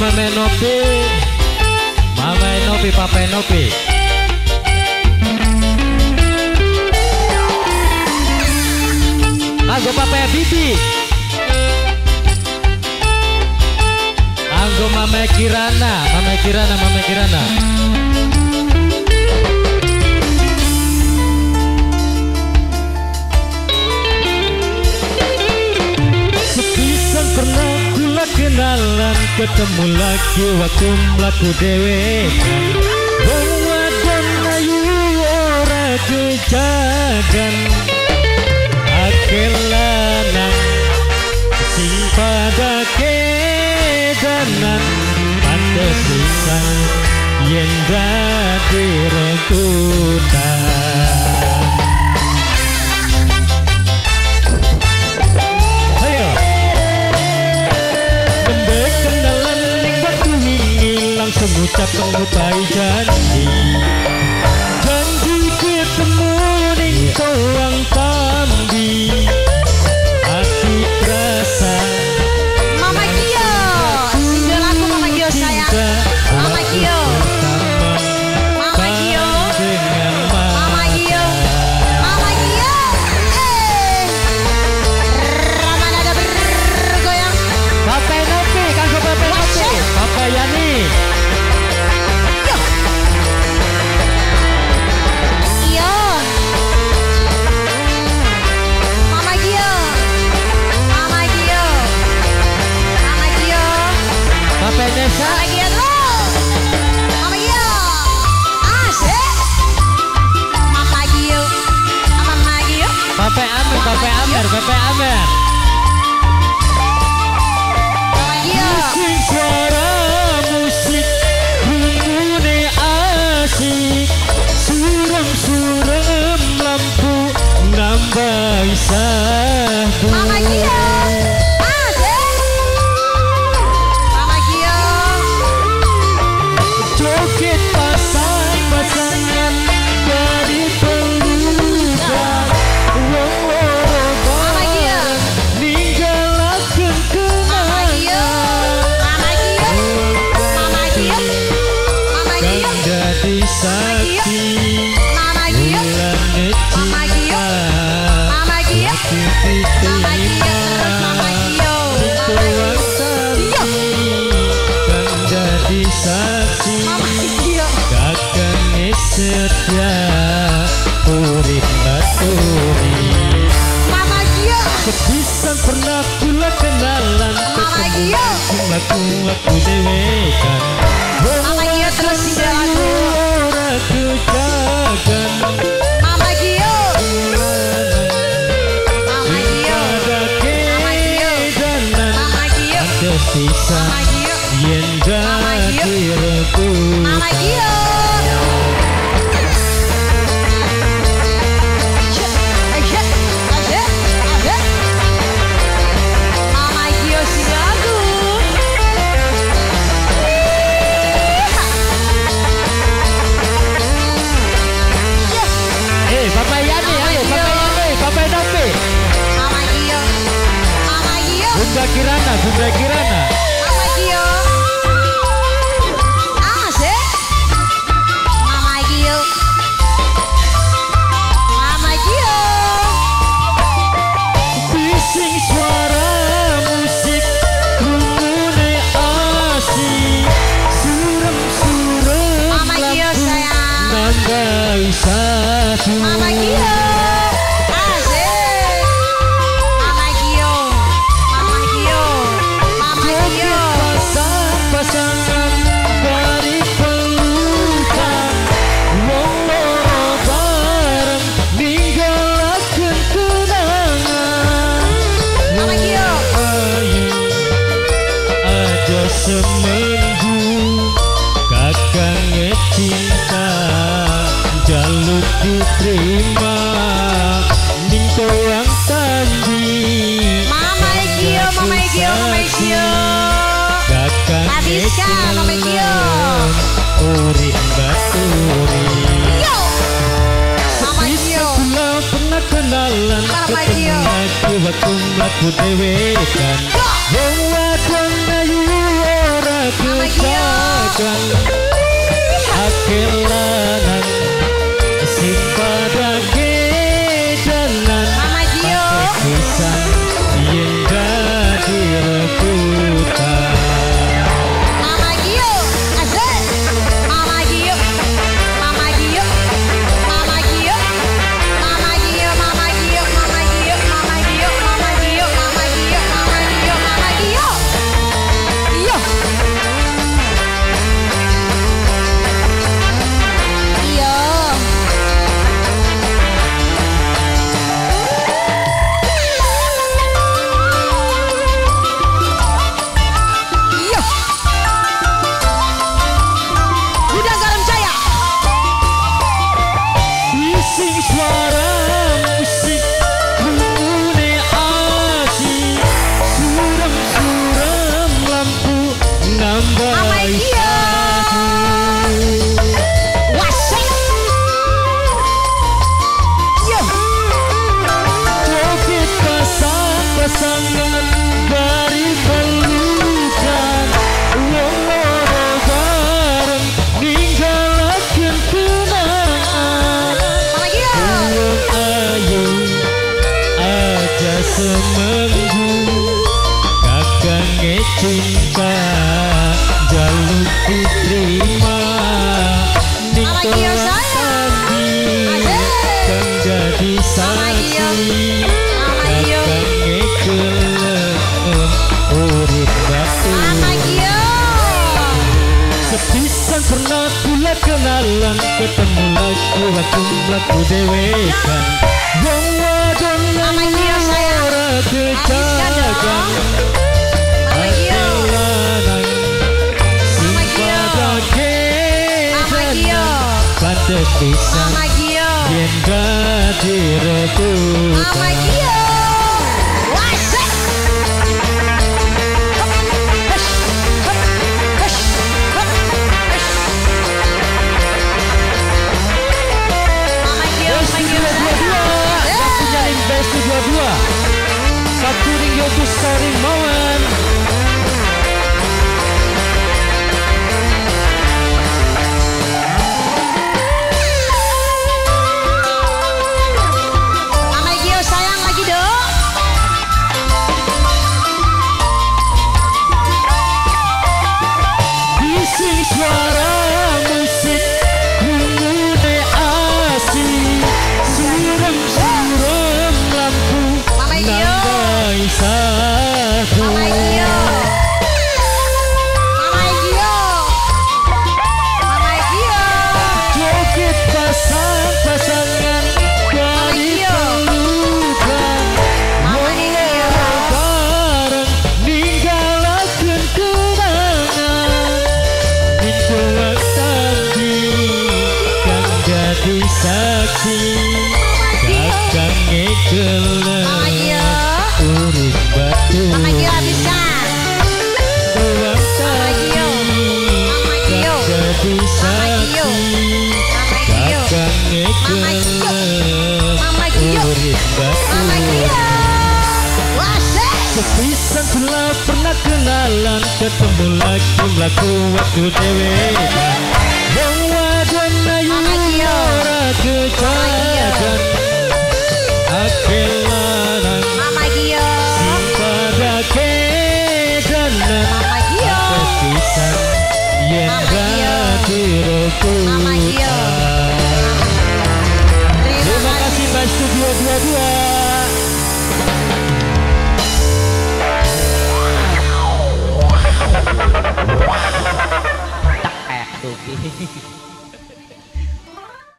Mame Nopi, Mame Nopi, Papa Nopi. Anggo Papa Bibi, Anggo Mame Kirana, Mame Kirana, Mame Kirana. Sepisan pernah kula kenalan, ketemu lagi waktu mlaku dhewe. Wong wadon ayu ora kejagan, akeh lanang sing pada kedanan, pantes pisan yen dadi rebutan. Ayo nembe kenalan ning waktu wingi, langsung ngucap ngupai janji. Janji ketemu ning Toang Tambi, hati terasa Mama Gio, idolaku Mama Gio sayang. Mama Gio, Mama Gio, Mama Gio, Mama Gio. Ramanada bergoyang. Papa Nopi, Kanggo Papa Nopi, Papa Yani. Yo, Mama Gio, Mama Gio, Mama Gio, Papa Nesa, Mama Gio tuh, Mama Gio, asik. Mama Gio, Mama Gio, Papa Amer, Papa Amer, Papa Amer. Mama Gio. Sing suara musik, rungune asik, surem-surem lampu nambah sahdu. Mama Gio, asik. Mama Gio, Joget pasang-pasangan dari pelukan, wong loro Mama Gio, bareng ninggalaken Mama Gio, kenangan. Mama Gio, Mama Gio, Mama Kang Gio, dadi saksi Mama Gio, bulane Mama Gio, cinta, Mama Gio, hati Mama Gio, diterima Mama Gio, di Toang Tambi. Gio. Kang dadi saksi Mama Gio. kakang setia urip baturi. Mama Gio, Sepisan pernah kula kenalan, Mama Gio. aku dewe kan. Mama Gio terus idolaku. Ora kejagan, Mama Gio, Mama Gio, ada Mama Gio, kedanan, Mama Gio, ada sisa Mama Gio, yen dadi rebut. Mama Gio. Mama Gio sing lagu. Papa Yani, ayo Papa Yani, Papa Nopi. Mama Gio, Mama Gio, Bunda Kirana, Bunda Kirana. Mama Gio. Asik. Mama Gio, Mama Gio. Bising suara musik, rungune asik, surem-surem Mama Gio lampu sayang. nambah satu. Mama Gio, asik. Mama Gio, Mama Gio, Mama Gio. Pasang-pasangan dari pelukan, wong loro bareng ninggalaken kenangan. Mama Gio. Ayu aja seminggu kakang cinta, jaluk diterima ning Toang Tambi. Mama Gio, Mama Gio, Mama Gio. Kakang Abiska, Mama Gio. urip baturi. Yo, Mama Gio. Kula pernah kenalan, Mama Gio. ketemu waktu mlaku dhewe kan. Wong wadon ayu ora Mama diterima ning tandi kang jadi saksi kakang ngekelem urip batu sepisan pernah kula kenalan ketemu lagi waktu laku dewekan wong wadon ora kejagan lanang sing padake pada pisan yen dadi rebutan capturing your story moment. Mama Gio sayang lagi dong. Bising suara musik mengune asing suram-suram lampu nandai satu joget pasang-pasangan dari pelukan mengelola bareng ninggalakan kenangan ninggalakan tadi kang jadi saksi kakang ngekelem urip batu uang tadi kang jadi saksi kakang ngekelem urip batu sepisan telah pernah kenalan ketemu lagi melaku waktu dewekan wong wadon ayu ora kejagan akeh lanang sing padake danan akeh pisan yen dadi rebutan. Terima kasih Mas Studio 22.